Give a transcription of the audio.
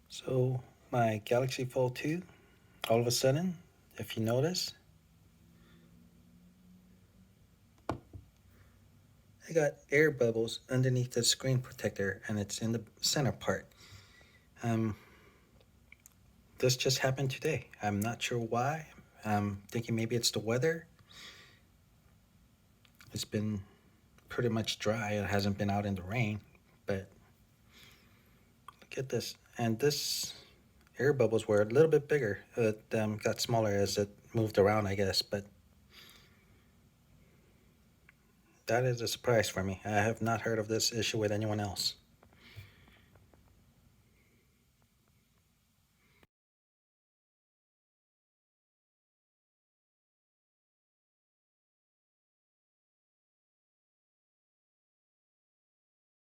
So my Galaxy Fold 2, all of a sudden, if you notice, I got air bubbles underneath the screen protector and it's in the center part. Um, this just happened today. I'm not sure why. I'm thinking maybe it's the weather. It's been pretty much dry. It hasn't been out in the rain, but look at this. And this air bubbles were a little bit bigger. It got smaller as it moved around, I guess, but that is a surprise for me. I have not heard of this issue with anyone else.